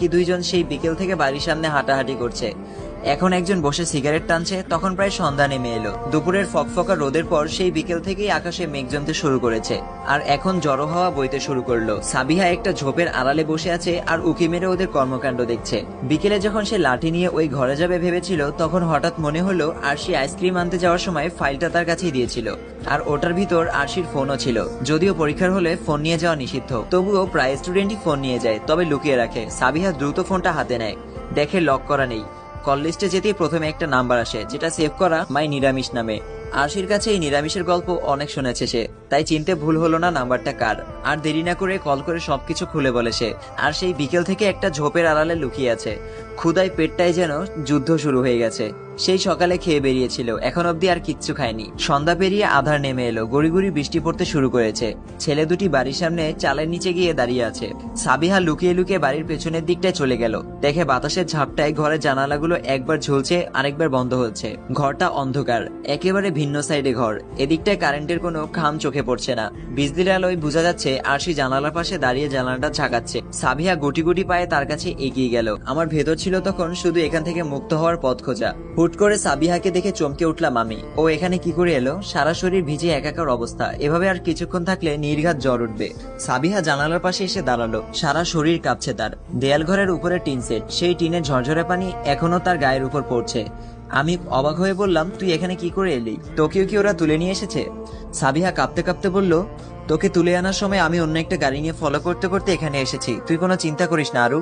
বাকি দুইজন সেই বিকেল থেকে বাড়ির সামনে হাঁটাহাঁটি করছে। এখন একজন বসে সিগারেট টানছে। তখন প্রায় সন্ধ্যা নেমে এলো। দুপুরের ফকফকা রোদের পর সেই বিকেল থেকেই আকাশে মেঘ জমতে শুরু করেছে, আর এখন জড়ো হাওয়া বইতে শুরু করলো। সাবিহা একটা ঝোপের আড়ালে বসে আছে আর উকি মেরে ওদের কর্মকাণ্ড দেখছে। বিকেলে যখন সে লাঠি নিয়ে ওই ঘরে যাবে ভেবেছিল, তখন হঠাৎ মনে হলো আরশি আইসক্রিম আনতে যাওয়ার সময় ফাইলটা তার কাছেই দিয়েছিল, আর ওটার ভিতর আরশির ফোনও ছিল। যদিও পরীক্ষার হলে ফোন নিয়ে যাওয়া নিষিদ্ধ, তবুও প্রায় স্টুডেন্টই ফোন নিয়ে যায়, তবে লুকিয়ে রাখে। সাবিহা দ্রুত ফোনটা হাতে নেয়, দেখে লক করা নেই। কল লিস্টে যেতেই প্রথমে একটা নাম্বার আসে, যেটা সেভ করা মাই নিরামিষ নামে। আরশির কাছে এই নিরামিষের গল্প অনেক শুনেছে সে, তাই চিনতে ভুল হলো না নাম্বারটা কার। আর দেরি না করে কল করে সবকিছু খুলে বলে সে। আর সেই বিকেল থেকে একটা ঝোপের আড়ালে লুকিয়ে আছে। ক্ষুধায় পেটটাই যেন যুদ্ধ শুরু হয়ে গেছে। সেই সকালে খেয়ে বেরিয়েছিল, এখন অব্দি আর কিচ্ছু খায়নি। সন্ধ্যা পেরিয়ে আধার নেমে এলো, গড়ি গড়ি বৃষ্টি পড়তে শুরু করেছে। ছেলে দুটি বাড়ির সামনে চালের নিচে গিয়ে দাঁড়িয়ে আছে। সাবিহা লুকিয়ে লুকিয়ে বাড়ির পেছনের দিকটায় চলে গেল। দেখে বাতাসের ঝাপটায় ঘরের জানালাগুলো একবার ঝুলছে, আরেকবার বন্ধ হচ্ছে। ঘরটা অন্ধকার, একেবারে ভিন্ন সাইডে ঘর। এদিকটায় কারেন্টের কোনো খাম চোখে পড়ছে না। বিজলির আলোয় বোঝা যাচ্ছে আরশি জানালার পাশে দাঁড়িয়ে জানালাটা ঝাঁকাচ্ছে। সাবিহা গুটি গুটি পায়ে তার কাছে এগিয়ে গেল। আমার ভেতর ছিল তখন শুধু এখান থেকে মুক্ত হওয়ার পথ খোঁজা। হুট করে সাবিহাকে দেখে চমকে উঠলাম আমি। ও এখানে কি করে এলো? সারা শরীর ভিজে একাকার অবস্থা। এভাবে আর কিছুক্ষণ থাকলে নির্ঘাত জ্বর উঠবে। সাবিহা জানালার পাশে এসে দাঁড়ালো, সারা শরীর কাঁপছে তার। দেয়াল ঘরের উপরে টিন সেট, সেই টিনের ঝরঝরে পানি এখনো তার গায়ের উপর পড়ছে। আমি অবাক হয়ে বললাম, তুই এখানে কি করে এলি? তোকেও কি ওরা তুলে নিয়ে এসেছে? সাবিহা কাঁপতে কাঁপতে বলল, তোকে তুলে আনার সময় আমি অন্য একটা গাড়ি নিয়ে ফলো করতে করতে এখানে এসেছি। তুই কোনো চিন্তা করিস না আরু,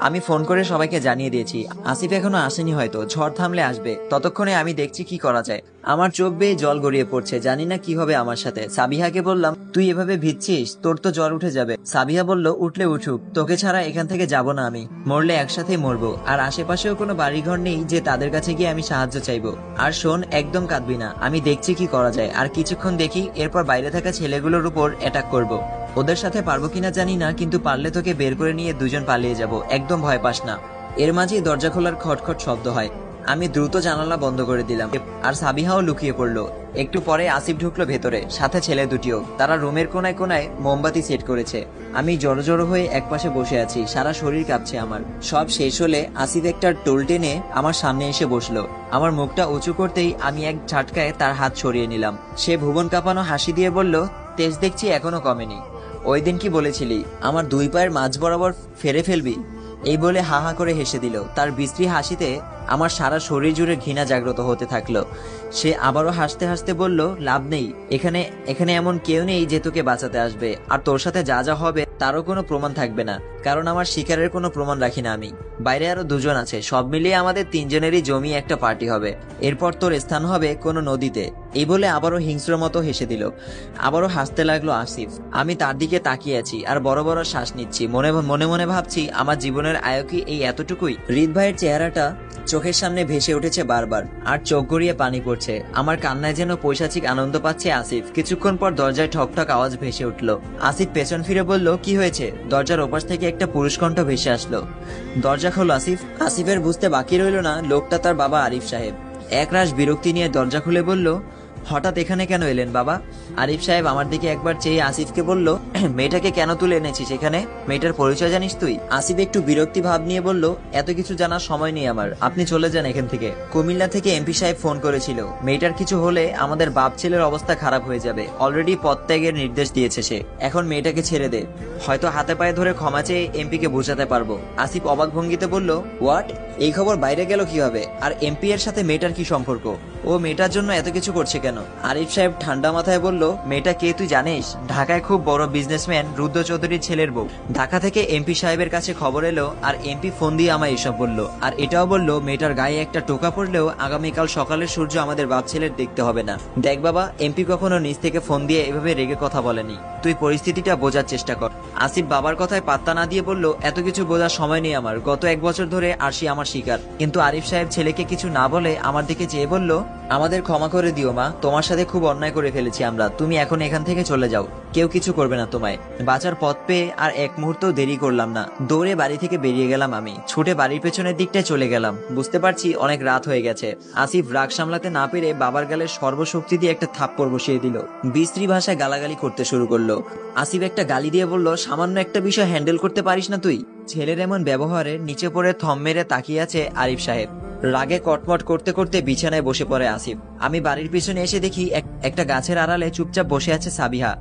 আমি ফোন করে সবাইকে জানিয়ে দিয়েছি। আসিফ এখনো আসেনি, হয়তো ঝড় থামলে আসবে। ততক্ষণে আমি দেখছি কি করা যায়। আমার চোখ বেয়ে জল গড়িয়ে পড়ছে, জানি না কি হবে আমার সাথে। সাবিহাকে বললাম, তুই এভাবে ভিজছিস, তোর তো জ্বর উঠে যাবে। সাবিহা বলল, উঠলে উঠুক, তোকে ছাড়া এখান থেকে যাব না আমি। মরলে একসাথেই মরবো। আর আশেপাশেও কোনো বাড়িঘর নেই যে তাদের কাছে গিয়ে আমি সাহায্য চাইবো। আর শোন, একদম কাঁদবি না, আমি দেখছি কি করা যায়। আর কিছুক্ষণ দেখি, এরপর বাইরে থাকা ছেলেগুলোর উপর অ্যাটাক করব। ওদের সাথে পারবো কিনা জানি না, কিন্তু পারলে তোকে বের করে নিয়ে দুজন পালিয়ে যাব। একদম ভয় পাস না। এর মাঝেই দরজা খোলার খটখট শব্দ হয়। আমি দ্রুত জানালা বন্ধ করে দিলাম, আর সাবিহাও লুকিয়ে পড়লো। একটু পরে আসিফ ঢুকলো ভেতরে, সাথে ছেলে দুটিও। তারা রুমের কোনায় কোনায় মোমবাতি সেট করেছে। আমি জড়ো জড়ো হয়ে একপাশে বসে আছি, সারা শরীর কাঁপছে আমার। সব শেষ হলে আসিফ একটা টোল টেনে আমার সামনে এসে বসলো। আমার মুখটা উঁচু করতেই আমি এক ঝাটকায় তার হাত সরিয়ে নিলাম। সে ভুবন কাঁপানো হাসি দিয়ে বলল, তেজ দেখছি এখনো কমেনি। ওই দিন কি বলেছিলি, আমার দুই পায়ের মাঝ বরাবর ফেরে ফেলবি? এই বলে হা হা করে হেসে দিল। তার বিশ্রী হাসিতে আমার সারা শরীর জুড়ে ঘৃণা জাগ্রত হতে থাকলো। সে আবারও হাসতে হাসতে বলল, লাভ নেই, এখানে এখানে এমন কেউ নেই যে তোকে বাঁচাতে আসবে। আর তোর সাথে যা যা হবে তারও কোনো প্রমাণ থাকবে না, কারণ আমার শিকারের কোনো প্রমাণ রাখি না আমি। বাইরে আরো দুজন আছে, সব মিলিয়ে আমাদের তিনজনেরই জমি একটা পার্টি হবে। এরপর তোর স্থান হবে কোনো নদীতে। এই বলে আবারও হিংস্র মতো হেসে দিল। আবারও হাসতে লাগলো আসিফ। আমি তার দিকে তাকিয়ে আছি আর বড় বড় শ্বাস নিচ্ছি। মনে মনে মনে ভাবছি, আমার জীবনের আয়ু কি এই এতটুকুই? হৃদ ভাইয়ের চেহারাটা চোখের সামনে ভেসে উঠেছে বারবার, আর চোখ গড়িয়ে পানি পড়ছে। আমার কান্নায় যেন পৈশাচিক আনন্দ পাচ্ছে আসিফ। কিছুক্ষণ পর দরজায় ঠক ঠক আওয়াজ ভেসে উঠলো। আসিফ পেছন ফিরে বলল, কি হয়েছে? দরজার ওপাশ থেকে একটা পুরুষ কণ্ঠ ভেসে আসলো, দরজা খোল আসিফ। আসিফের বুঝতে বাকি রইল না লোকটা তার বাবা আরিফ সাহেব। একরাশ বিরক্তি নিয়ে দরজা খুলে বলল, হঠাৎ এখানে কেন এলেন বাবা? আরিফ সাহেব আমার দিকে একবার চেয়ে আসিফকে বলল, মেয়েটাকে কেন তুলে এনেছিস এখানে? মেয়েটার পরিচয় জানিস তুই? আসিফ একটু বিরক্তি ভাব নিয়ে বলল, এত কিছু জানার সময় নেই আমার, আপনি চলে যান এখান থেকে। কুমিল্লা থেকে এমপি সাহেব ফোন করেছিল, মেয়েটার কিছু হলে আমাদের বাপ ছেলের অবস্থা খারাপ হয়ে যাবে। অলরেডি পদত্যাগের নির্দেশ দিয়েছে সে। এখন মেয়েটাকে ছেড়ে দে, হয়তো হাতে পায়ে ধরে ক্ষমা চেয়ে এমপি কে বোঝাতে পারবো। আসিফ অবাক ভঙ্গিতে বলল, হোয়াট? এই খবর বাইরে গেল কিভাবে? আর এমপি এর সাথে মেয়েটার কি সম্পর্ক? ও মেয়েটার জন্য এত কিছু করছে কেন? আরিফ সাহেব ঠান্ডা মাথায় বলল, মেয়েটা কে তুই জানিস? ঢাকায় খুব বড় বিজনেসম্যান রুদ্র চৌধুরীর ছেলের বউ। ঢাকা থেকে এমপি সাহেবের কাছে খবর এলো, আর এমপি ফোন দিয়ে আমায় এসব বলল। আর এটাও বলল, মেয়েটার গায়ে একটা টোকা পড়লেও আগামীকাল সকালের সূর্য আমাদের বাপ ছেলের দেখতে হবে না। দেখ বাবা, এমপি কখনো নিজ থেকে ফোন দিয়ে এভাবে রেগে কথা বলেনি। তুই পরিস্থিতিটা বোঝার চেষ্টা কর। আসিফ বাবার কথায় পাত্তা না দিয়ে বলল, এত কিছু বোঝার সময় নেই আমার। গত 1 বছর ধরে আরশি আমার শিকার। কিন্তু আরিফ সাহেব ছেলেকে কিছু না বলে আমার দিকে চেয়ে বলল, আমাদের ক্ষমা করে দিও মা, তোমার সাথে খুব অন্যায় করে ফেলেছি আমরা। তুমি এখন এখান থেকে চলে যাও, কেউ কিছু করবে না তোমায়। বাঁচার পথ পেয়ে আর এক মুহূর্তও দেরি করলাম না, দৌড়ে বাড়ি থেকে বেরিয়ে গেলাম। আমি ছুটে বাড়ির পেছনের দিকটায় চলে গেলাম। বুঝতে পারছি অনেক রাত হয়ে গেছে। আসিফ রাগ সামলাতে না পেরে বাবার গালে সর্বশক্তি দিয়ে একটা থাপ্পড় বসিয়ে দিল। বিশ্রী ভাষায় গালাগালি করতে শুরু করলো। আসিফ একটা গালি দিয়ে বলল, সামান্য একটা বিষয় হ্যান্ডেল করতে পারিস না তুই? ছেলের এমন ব্যবহারে নিচে পড়ে থম মেরে তাকিয়ে আছে আরিফ সাহেব। রাগে কটমট করতে করতে বিছানায় বসে পড়ে আসিফ। আমি বাড়ির পিছনে এসে দেখি একটা গাছের আড়ালে চুপচাপ বসে আছে সাবিহা।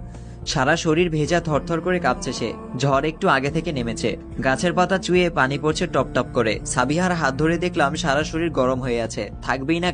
সারা শরীর ভেজা, থরথর করে কাঁপছে সে। ঝড় একটু আগে থেকে নেমেছে, গাছের পাতা চুয়ে পানি পড়ছে টপ টপ করে। সাবিহার হাত ধরে দেখলাম সারা শরীর গরম হয়ে আছে, থাকবেই না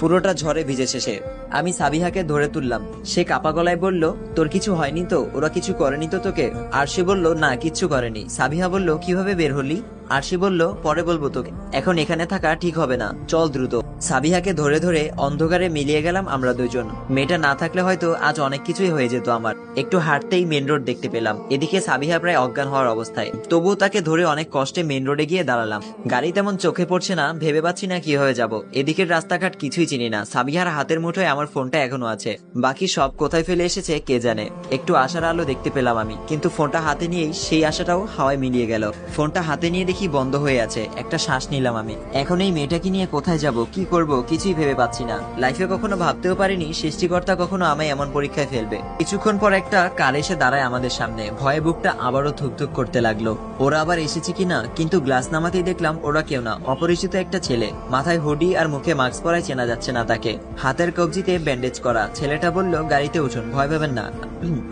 পুরোটা ঝড়ে ভিজেছে সে। আমি সাবিহাকে ধরে তুললাম। সে কাপা গলায় বলল, তোর কিছু হয়নি তো? ওরা কিছু করেনি তো তোকে? আরশি বলল, না কিচ্ছু করেনি। সাবিহা বলল, কিভাবে বের হলি? আরশি বলল, পরে বলবো তোকে, এখন এখানে থাকা ঠিক হবে না, চল দ্রুত। সাবিহাকে ধরে ধরে অন্ধকারে মিলিয়ে গেলাম আমরা দুজন। মেয়েটা না থাকলে হয়তো আজ অনেক কিছুই হয়ে যেত আমার। একটু হাঁটতেই মেন রোড দেখতে পেলাম। এদিকে সাবিহা প্রায় অজ্ঞান হওয়ার অবস্থায়, তবুও তাকে ধরে অনেক কষ্টে মেন রোডে গিয়ে দাঁড়ালাম। গাড়ি তেমন চোখে পড়ছে না, ভেবে পাচ্ছি না কিভাবে যাব। এদিকের রাস্তাঘাট কিছুই চিনি না। সাবিহার হাতের মুঠোয় আমার ফোনটা এখনো আছে, বাকি সব কোথায় ফেলে এসেছে কে জানে। একটু আশার আলো দেখতে পেলাম আমি, কিন্তু ফোনটা হাতে নিয়েই সেই আশাটাও হাওয়ায় মিলিয়ে গেল। ফোনটা হাতে নিয়ে দেখি বন্ধ হয়ে আছে। একটা শ্বাস নিলাম আমি। এখন এই মেয়েটাকে নিয়ে কোথায় যাব, কি করব, কিছুই ভেবে পাচ্ছি না। লাইফে কখনো ভাবতেও পারিনি সৃষ্টিকর্তা কখনো আমায় এমন পরীক্ষায় ফেলবে। কিছুক্ষণ পর একটা কার এসে দাঁড়ায় আমাদের সামনে। ভয়ে বুকটা আবারও ধুকধুক করতে লাগলো। ওরা আবার এসেছে কিনা, কিন্তু গ্লাস নামাতেই দেখলাম ওরা কেউ না, অপরিচিত একটা ছেলে। মাথায় হুডি আর মুখে মাস্ক পরায়, চেনা যাচ্ছে না তাকে। হাতের কবজিতে ব্যান্ডেজ করা। ছেলেটা বলল, গাড়িতে উঠুন, ভয় পাবেন না,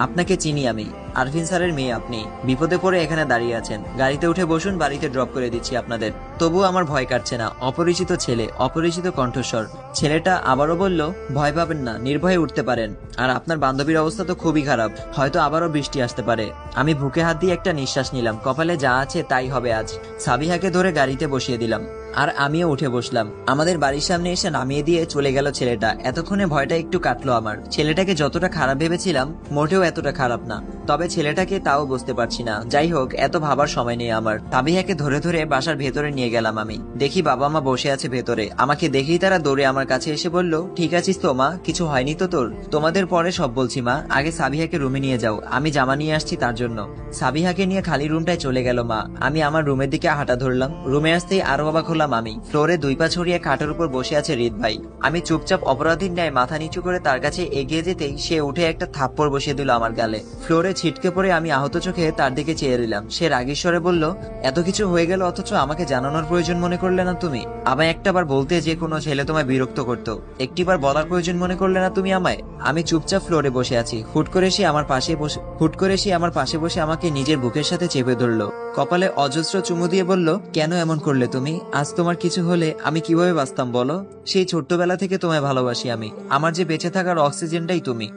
আপনাকে চিনি আমি, আরফিন স্যারের মেয়ে। আপনি বিপদে পড়ে এখানে দাঁড়িয়ে আছেন, গাড়িতে উঠে বসুন, বাড়িতে ড্রপ করে দিচ্ছি আপনাদের। তবুও আমার ভয় কাটছে না। অপরিচিত ছেলে, অপরিচিত কণ্ঠস্বর। ছেলেটা আবারও বলল, ভয় পাবেন না, নির্ভয়ে উঠতে পারেন। আর আপনার বান্ধবীর অবস্থা তো খুবই খারাপ, হয়তো আবারও বৃষ্টি আসতে পারে। আমি বুকে হাত দিয়ে একটা নিঃশ্বাস নিলাম। কপালে যা আছে তাই হবে আজ। সাবিহাকে ধরে গাড়িতে বসিয়ে দিলাম, আর আমিও উঠে বসলাম। আমাদের বাড়ির সামনে এসে নামিয়ে দিয়ে চলে গেল ছেলেটা। এতক্ষণে ভয়টা একটু কাটলো আমার। ছেলেটাকে যতটা খারাপ ভেবেছিলাম মোটেও এতটা খারাপ না, তবে ছেলেটাকে তাও বুঝতে পারছি না। যাই হোক, এত ভাবার সময় নেই আমার। সাবিহাকে ধরে ধরে বাসার ভেতরে নিয়ে গেলাম আমি। দেখি বাবা মা বসে আছে ভেতরে। আমাকে দেখেই তারা দৌড়ে আমার কাছে এসে বলল, ঠিক আছিস তো মা, কিছু হয়নি তো তোর? তোমাদের পরে সব বলছি মা, আগে সাবিহাকে রুমে নিয়ে যাও, আমি জামা নিয়ে আসছি তার জন্য। সাবিহাকে নিয়ে খালি রুমটায় চলে গেল মা। আমি আমার রুমের দিকে হাঁটা ধরলাম। রুমে আসতেই আরো অবাক হলাম আমি। ফ্লোরে দুই পা ছড়িয়ে খাটের উপর বসে আছে হৃদ ভাই। আমি চুপচাপ অপরাধীর ন্যায় মাথা নিচু করে তার কাছে এগিয়ে যেতেই সে উঠে একটা থাপ্পড় বসিয়ে দিল আমার গালে। ফ্লোরে ছিটকে পড়ে আমি আহত চোখে তার দিকে চেয়ে রইলাম। সে রাগেশ্বরে বলল, এত কিছু হয়ে গেল অথচ আমাকে জানানোর প্রয়োজন মনে করলে না তুমি? আমায় একটাবার বলতে যে কোনো ছেলে তোমায় বিরক্ত করতো, একটিবার বলার প্রয়োজন মনে করলে না তুমি আমায়? আমি চুপচাপ ফ্লোরে বসে আছি। হুট করে সে আমার পাশে বসে আমাকে নিজের বুকের সাথে চেপে ধরলো। কপালে অজস্র চুমু দিয়ে বলল, কেন এমন করলে তুমি? আজ তোমার কিছু হলে আমি কিভাবে বাঁচতাম বলো? সেই ছোট্টবেলা থেকে তোমায় ভালোবাসি আমি, আমার যে বেঁচে থাকার অক্সিজেনটাই তুমি।